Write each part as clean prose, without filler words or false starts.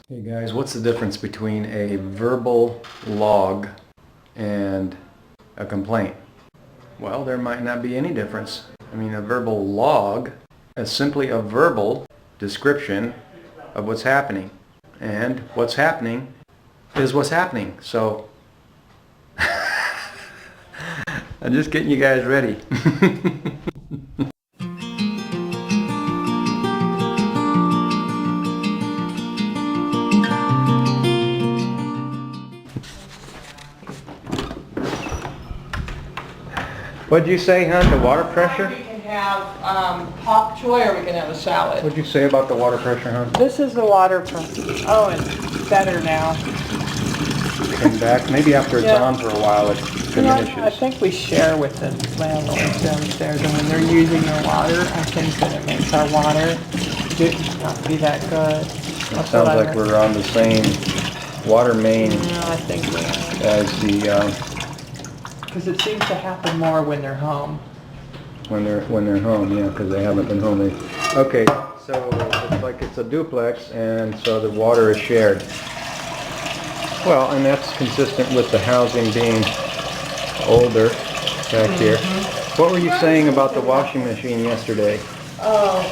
Hey guys, what's the difference between a verbal log and a complaint? Well, there might not be any difference. I mean, a verbal log is simply a verbal description of what's happening. And what's happening is what's happening. So, I'm just getting you guys ready. What'd you say, hon? The water pressure? We can have pak choy or we can have a salad. What'd you say about the water pressure, hon? This is the water pressure. Oh, it's better now. Come back. Maybe after it's on for a while it diminishes. I think we share with the landlords downstairs, and when they're using their water, I think that it makes our water not be that good. It sounds like we're on the same water main I think we are. as the Because it seems to happen more when they're home. when they're home, yeah, because they haven't been home. Okay, so it's like it's a duplex, and so the water is shared. Well, and that's consistent with the housing being older back here. What were you saying about the washing machine yesterday? Oh,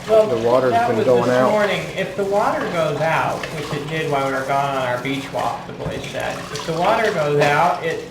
well, the water's that been was going this out. morning. If the water goes out, which it did while we were gone on our beach walk, the boys said, if the water goes out, it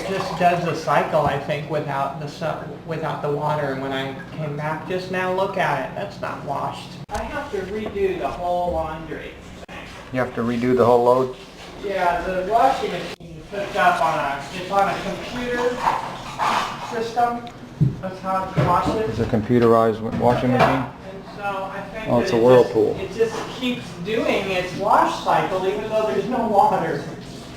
just does a cycle, I think, without the water. And when I came back just now, look at it. That's not washed. I have to redo the whole laundry. You have to redo the whole load? Yeah, the washing machine is hooked up it's on a computer system. That's how it washes. It's a computerized washing machine? And so I think Oh, it's a whirlpool. it just keeps doing its wash cycle even though there's no water.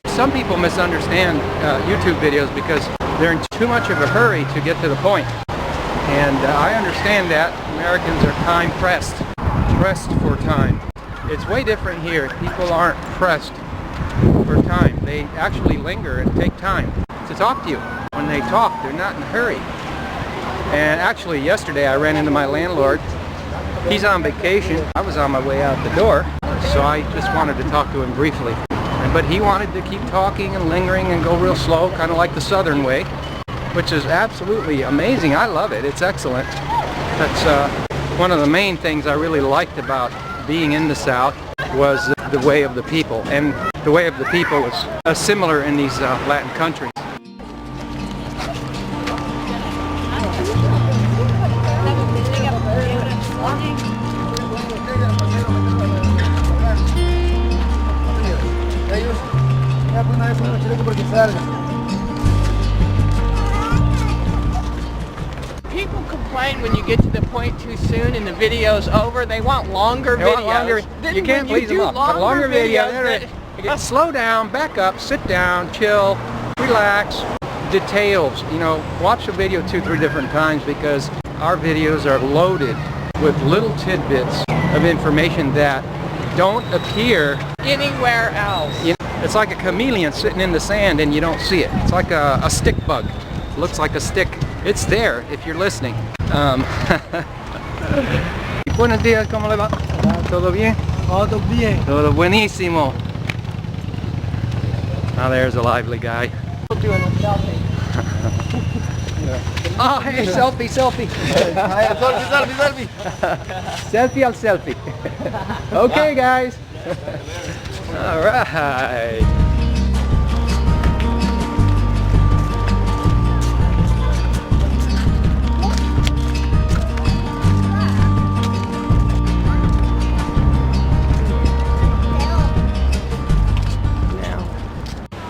Some people misunderstand YouTube videos because they're in too much of a hurry to get to the point. And I understand that. Americans are time pressed for time. It's way different here. People aren't pressed for time. They actually linger and take time to talk to you. When they talk, they're not in a hurry. And actually yesterday I ran into my landlord. He's on vacation. I was on my way out the door, so I just wanted to talk to him briefly. But he wanted to keep talking and lingering and go real slow, kind of like the Southern way, which is absolutely amazing. I love it. It's excellent. That's one of the main things I really liked about being in the South was the way of the people. And the way of the people is similar in these Latin countries. People complain when you get to the point too soon and the video's over. They want longer videos. You can't please them all. A longer video. Slow down, back up, sit down, chill, relax. Details. You know, watch the video 2-3 different times because our videos are loaded with little tidbits of information that don't appear anywhere else. You know, it's like a chameleon sitting in the sand and you don't see it. It's like a stick bug. It looks like a stick. It's there if you're listening. Buenos días, ¿cómo le va? ¿Todo bien? Todo bien. Todo buenísimo. Now there's a lively guy. Doing a selfie. Oh, hey, selfie. Selfie. Selfie al selfie. Okay, guys. All right.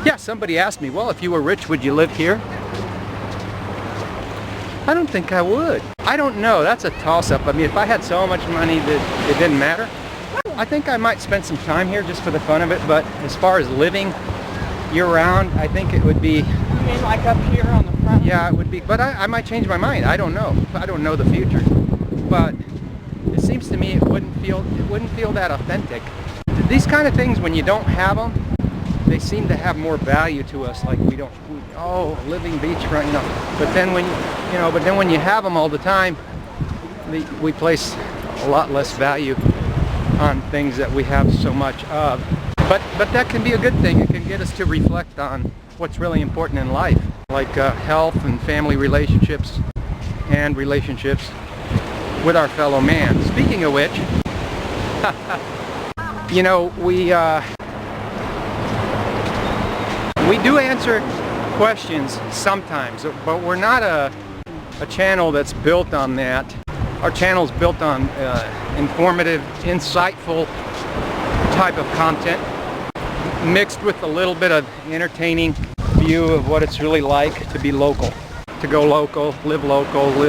Yeah, somebody asked me, well, if you were rich, would you live here? I don't think I would. I don't know. That's a toss-up. I mean, if I had so much money that it didn't matter, I think I might spend some time here just for the fun of it. But as far as living year-round, I think it would be... You mean like up here on the front? Yeah, it would be. But I might change my mind. I don't know. I don't know the future. But it seems to me it wouldn't feel that authentic. These kind of things, when you don't have them, they seem to have more value to us. Like living beachfront, you know. But then when you have them all the time, we place a lot less value on things that we have so much of. But that can be a good thing. It can get us to reflect on what's really important in life, like health and family relationships and relationships with our fellow man. Speaking of which, you know, we do answer questions sometimes, but we're not a channel that's built on that. Our channel's built on informative, insightful type of content, mixed with a little bit of entertaining view of what it's really like to be local, to go local, live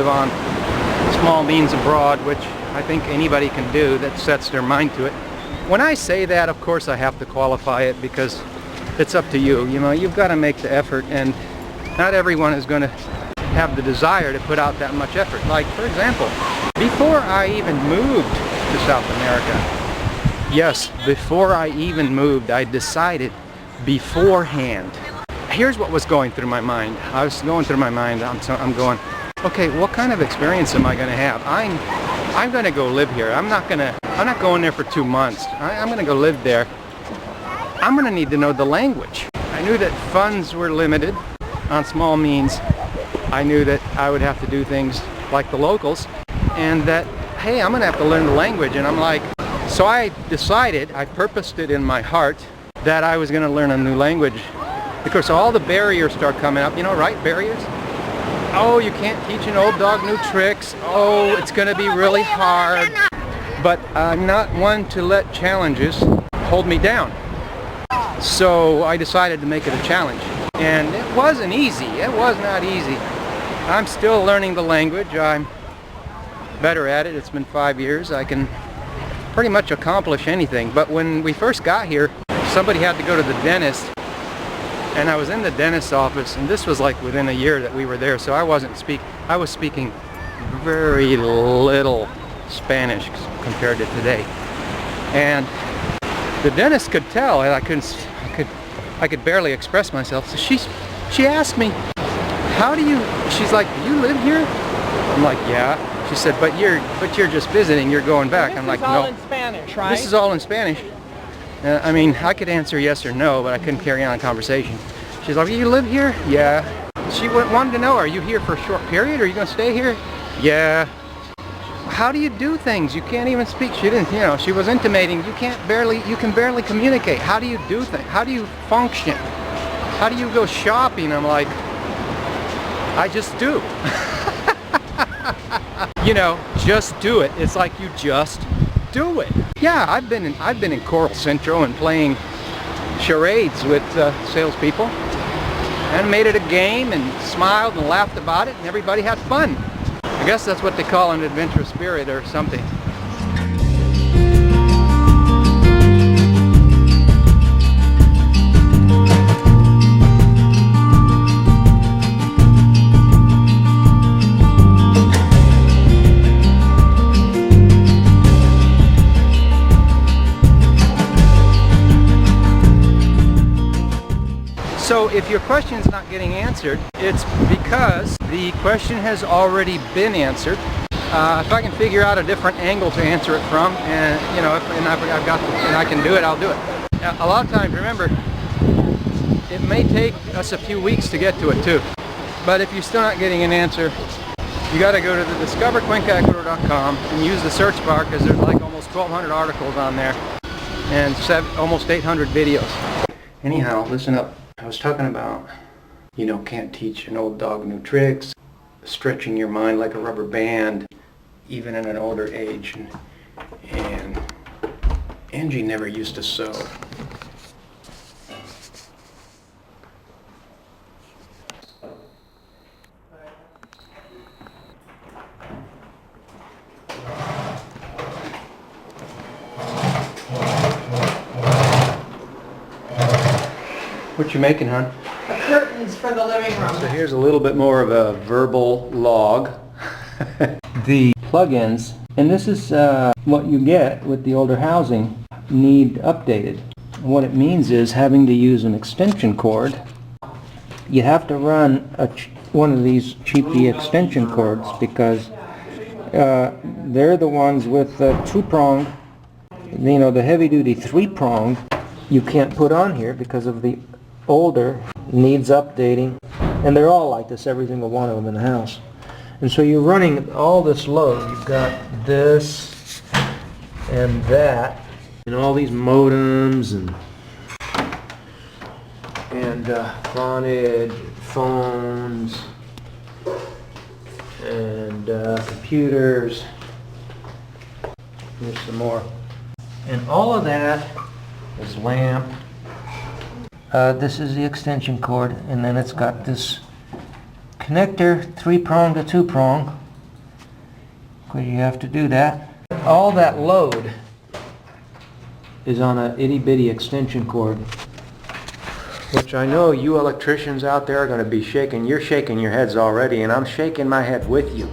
on small means abroad, which I think anybody can do that sets their mind to it. When I say that, of course I have to qualify it, because it's up to you. You know, you've got to make the effort, and not everyone is going to have the desire to put out that much effort. Like, for example, before I even moved to South America, yes, before I even moved, I decided beforehand. Here's what was going through my mind. I was going through my mind, I'm going, okay, what kind of experience am I going to have? I'm going to go live here. I'm not going there for 2 months. I'm going to go live there. I'm going to need to know the language. I knew that funds were limited on small means. I knew that I would have to do things like the locals, and that, hey, I'm going to have to learn the language. And I'm like, so I decided, I purposed it in my heart that I was going to learn a new language. Of course, all the barriers start coming up, you know, right? Barriers. Oh, you can't teach an old dog new tricks. Oh, it's going to be really hard. But I'm not one to let challenges hold me down. So I decided to make it a challenge. And it wasn't easy. It was not easy. I'm still learning the language. I'm better at it. It's been 5 years. I can pretty much accomplish anything. But when we first got here, somebody had to go to the dentist. And I was in the dentist's office, and this was like within a year that we were there, so I was speaking very little Spanish compared to today. And the dentist could tell, and I could barely express myself. So she asked me, she's like, do you live here? I'm like, yeah. She said, but you're just visiting, you're going back. I'm like, no. This is all in Spanish, right? This is all in Spanish. I mean, I could answer yes or no, but I couldn't carry on a conversation. She's like, you live here? Yeah. She wanted to know, are you here for a short period? Are you going to stay here? Yeah. How do you do things? You can't even speak. She didn't, you know, she was intimating you can barely communicate. How do you do things? How do you function? How do you go shopping? I'm like, I just do. You know, just do it. It's like you just do it. Yeah, I've been in Coral Centro and playing charades with salespeople, and made it a game, and smiled and laughed about it, and everybody had fun. I guess that's what they call an adventurous spirit or something. So if your question's not getting answered, it's because the question has already been answered. If I can figure out a different angle to answer it from, and you know, and I can do it, I'll do it. A lot of times, remember, it may take us a few weeks to get to it too. But if you're still not getting an answer, you got to go to the discovercuencaecuador.com and use the search bar, because there's like almost 1,200 articles on there and almost 800 videos. Anyhow, listen up. I was talking about, you know, can't teach an old dog new tricks, stretching your mind like a rubber band, even in an older age. And Angie never used to sew. What you making, hon? The curtains for the living room. So here's a little bit more of a verbal log. The plugins, and this is what you get with the older housing, need updated. What it means is having to use an extension cord. You have to run one of these cheapy extension cords, because they're the ones with two-prong You know, the heavy-duty 3-prong you can't put on here because of the older, needs updating, and they're all like this, every single one of them in the house. And so you're running all this load. You've got this and that, and all these modems and fronted phones and computers. Here's some more. And all of that is lamp. This is the extension cord, and then it's got this connector, 3-prong to 2-prong. Because you have to do that. All that load is on a itty-bitty extension cord, which I know you electricians out there are going to be shaking. You're shaking your heads already, and I'm shaking my head with you.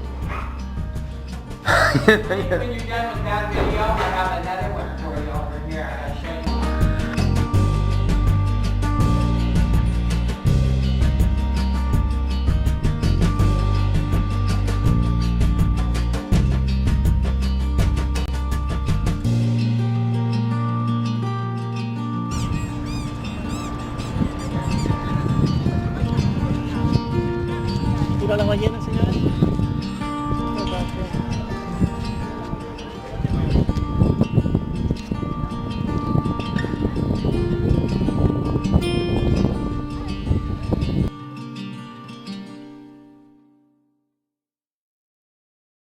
When you're done with that video, I have another one for you over here. I'll show you. Pura la ballena.